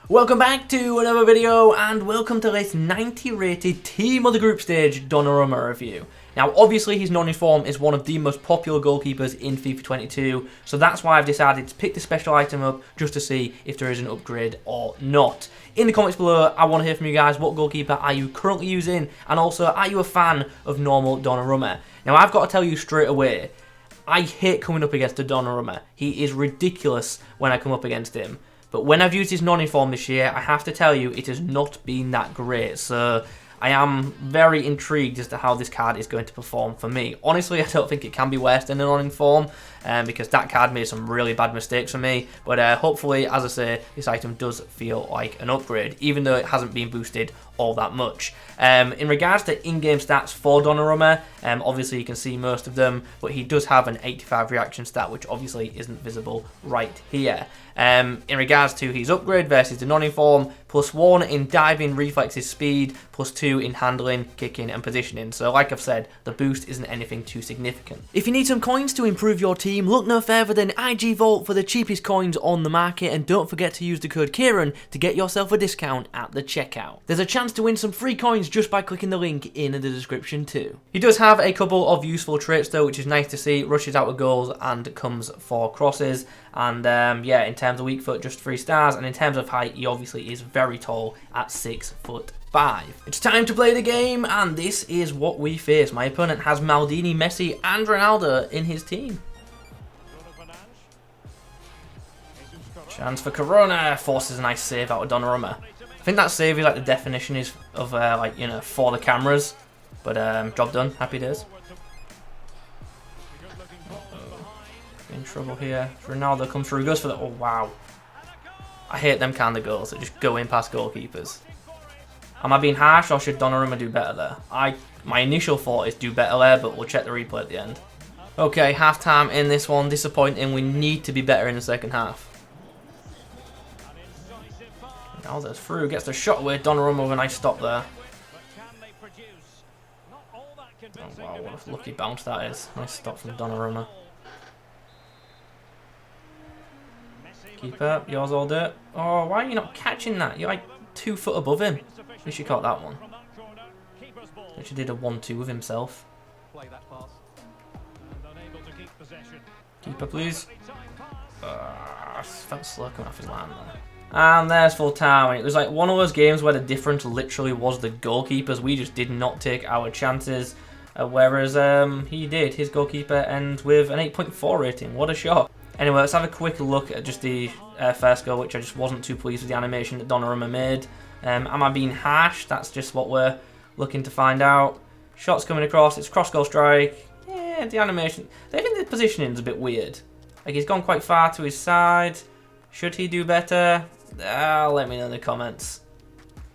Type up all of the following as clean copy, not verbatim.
Welcome back to another video and welcome to this 90 rated team of the group stage Donnarumma review. Now obviously his non-inform is one of the most popular goalkeepers in FIFA 22, so that's why I've decided to pick the special item up just to see if there is an upgrade or not. In the comments below I want to hear from you guys, what goalkeeper are you currently using, and also are you a fan of normal Donnarumma? Now I've got to tell you straight away, I hate coming up against a Donnarumma. He is ridiculous when I come up against him. But when I've used his non-inform this year, I have to tell you, it has not been that great. So I am very intrigued as to how this card is going to perform for me. Honestly, I don't think it can be worse than a non-inform, because that card made some really bad mistakes for me. But hopefully, as I say, this item does feel like an upgrade, even though it hasn't been boosted all that much. In regards to in-game stats for Donnarumma, obviously you can see most of them, but he does have an 85 reaction stat, which obviously isn't visible right here. In regards to his upgrade versus the non-inform, +1 in diving, reflexes, speed, +2 in handling, kicking and positioning. So like I've said, the boost isn't anything too significant. If you need some coins to improve your team, look no further than IG Vault for the cheapest coins on the market, and don't forget to use the code Kieron to get yourself a discount at the checkout. There's a chance to win some free coins just by clicking the link in the description too. He does have a couple of useful traits though, which is nice to see. Rushes out with goals and comes for crosses. And yeah, in terms of weak foot, just 3 stars. And in terms of height, he obviously is very tall at 6'5". It's time to play the game, and this is what we face. My opponent has Maldini, Messi and Ronaldo in his team. Chance for Corona, forces a nice save out of Donnarumma. I think that save is like the definition is of like, you know, for the cameras. But job done, happy days. In trouble here. Ronaldo comes through, goes for the, oh wow. I hate them kind of goals that just go in past goalkeepers. Am I being harsh, or should Donnarumma do better there? My initial thought is do better there, but we'll check the replay at the end. Okay, half time in this one, disappointing. We need to be better in the second half. Ronaldo's through, gets the shot away. Donnarumma with a nice stop there. Oh wow, what a lucky bounce that is. Nice stop from Donnarumma. Keeper, yours all day. Oh, why are you not catching that? You're like 2 foot above him. At least you caught that one. Actually did a 1-2 with himself. Keeper, please. Felt slow coming off his line there. And there's full time. It was like one of those games where the difference literally was the goalkeepers. We just did not take our chances. Whereas he did. His goalkeeper ends with an 8.4 rating. What a shot. Anyway, let's have a quick look at just the first goal, which I just wasn't too pleased with the animation that Donnarumma made. Am I being harsh? That's just what we're looking to find out. Shots coming across, it's cross goal strike. Yeah, the animation. I think the positioning is a bit weird. Like he's gone quite far to his side. Should he do better? Let me know in the comments.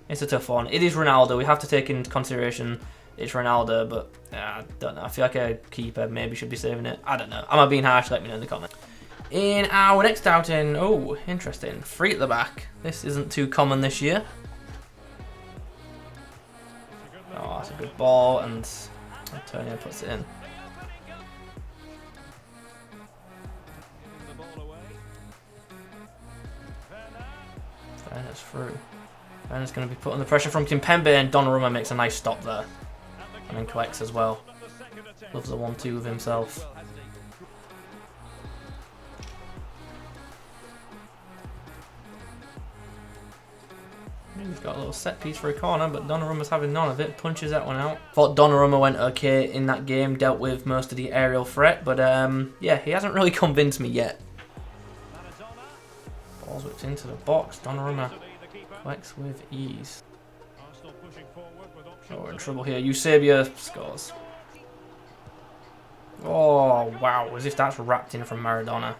It's a tough one. It is Ronaldo. We have to take into consideration it's Ronaldo, but I don't know. I feel like a keeper maybe should be saving it. I don't know. Am I being harsh? Let me know in the comments. In our next outing, oh, interesting. 3 at the back. This isn't too common this year. Oh, that's a good ball, and Antonio puts it in. Fairness through. Fairness going to be putting the pressure from Kimpembe, and Donnarumma makes a nice stop there. And then collects as well. Loves the 1-2 with himself. He's got a little set piece for a corner, but Donnarumma's having none of it. Punches that one out. Thought Donnarumma went okay in that game, dealt with most of the aerial threat, but yeah, he hasn't really convinced me yet. Ball's whipped into the box. Donnarumma collects with ease. Oh, we're in trouble here. Eusebio scores. Oh, wow. As if that's wrapped in from Maradona.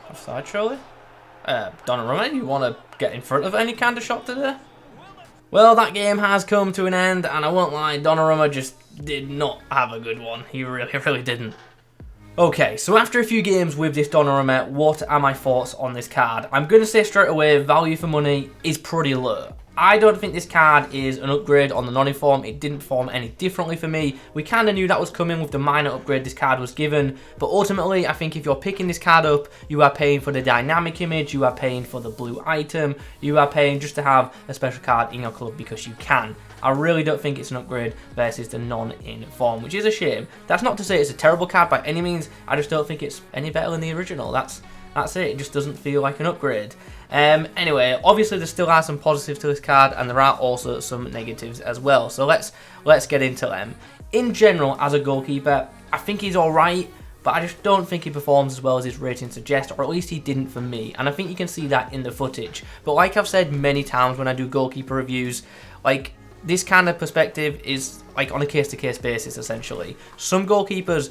Offside, surely? Donnarumma, you want to get in front of any kind of shot today? Well, that game has come to an end, and I won't lie, Donnarumma just did not have a good one. He really didn't. Okay, so after a few games with this Donnarumma, what are my thoughts on this card? I'm going to say straight away, value for money is pretty low. I don't think this card is an upgrade on the non-inform. It didn't perform any differently for me. We kind of knew that was coming with the minor upgrade this card was given. But ultimately, I think if you're picking this card up, you are paying for the dynamic image, you are paying for the blue item, you are paying just to have a special card in your club because you can. I really don't think it's an upgrade versus the non-inform, which is a shame. That's not to say it's a terrible card by any means. I just don't think it's any better than the original. That's it. It just doesn't feel like an upgrade. Anyway, obviously there still are some positives to this card, and there are also some negatives as well. So let's get into them. In general, as a goalkeeper, I think he's alright, but I just don't think he performs as well as his rating suggests, or at least he didn't for me. And I think you can see that in the footage. But like I've said many times when I do goalkeeper reviews, like, this kind of perspective is like on a case-to-case basis, essentially. Some goalkeepers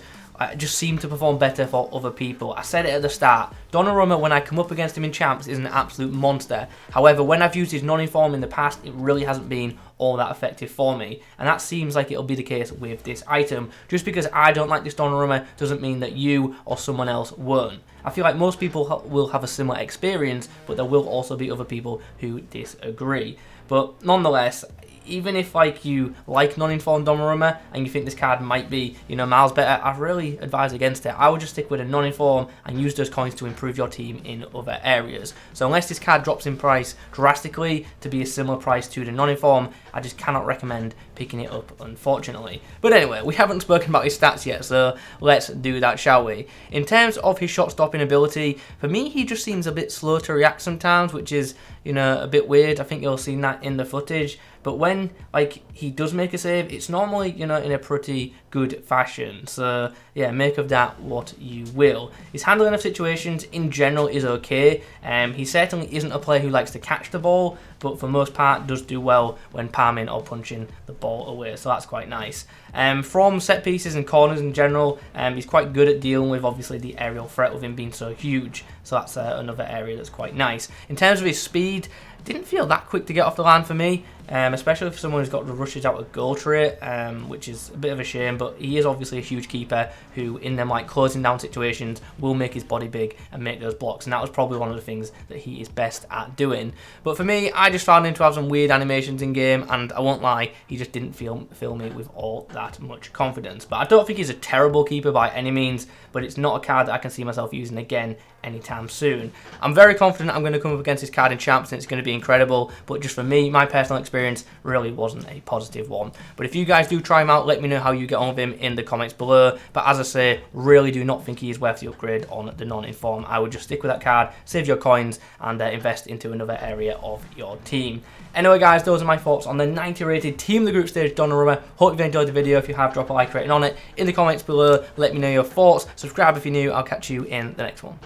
just seem to perform better for other people. I said it at the start, Donnarumma, when I come up against him in champs, is an absolute monster. However, when I've used his non-inform in the past, it really hasn't been all that effective for me. And that seems like it'll be the case with this item. Just because I don't like this Donnarumma doesn't mean that you or someone else won't. I feel like most people will have a similar experience, but there will also be other people who disagree. But nonetheless, even if like you like non-informed Donnarumma and you think this card might be, you know, miles better, I really advise against it. I would just stick with a non-inform and use those coins to improve your team in other areas. So unless this card drops in price drastically to be a similar price to the non-inform, I just cannot recommend picking it up, unfortunately. But anyway, we haven't spoken about his stats yet, so let's do that, shall we? In terms of his shot stopping ability, for me he just seems a bit slow to react sometimes, which is, you know, a bit weird. I think you'll see that in the footage. But when like he does make a save, it's normally, you know, in a pretty good fashion. So yeah, make of that what you will. His handling of situations in general is okay. He certainly isn't a player who likes to catch the ball, but for most part does do well when palming or punching the ball away. So that's quite nice. From set pieces and corners in general, he's quite good at dealing with obviously the aerial threat with him being so huge. So that's another area that's quite nice. In terms of his speed, didn't feel that quick to get off the line for me, especially for someone who's got the rushes out of goal trait, which is a bit of a shame, but he is obviously a huge keeper who in them like closing down situations will make his body big and make those blocks, and that was probably one of the things that he is best at doing. But for me, I just found him to have some weird animations in game, and I won't lie, he just didn't fill me with all that much confidence. But I don't think he's a terrible keeper by any means, but it's not a card that I can see myself using again anytime soon. I'm very confident I'm going to come up against this card in champs and it's going to be incredible, but just for me, my personal experience really wasn't a positive one. But if you guys do try him out, let me know how you get on with him in the comments below. But as I say, really do not think he is worth the upgrade on the non-inform. I would just stick with that card, save your coins, and invest into another area of your team. Anyway guys, those are my thoughts on the 90 rated Team of the Group Stage Donnarumma. Hope you've enjoyed the video. If you have, drop a like rating on it in the comments below. Let me know your thoughts. Subscribe if you're new. I'll catch you in the next one.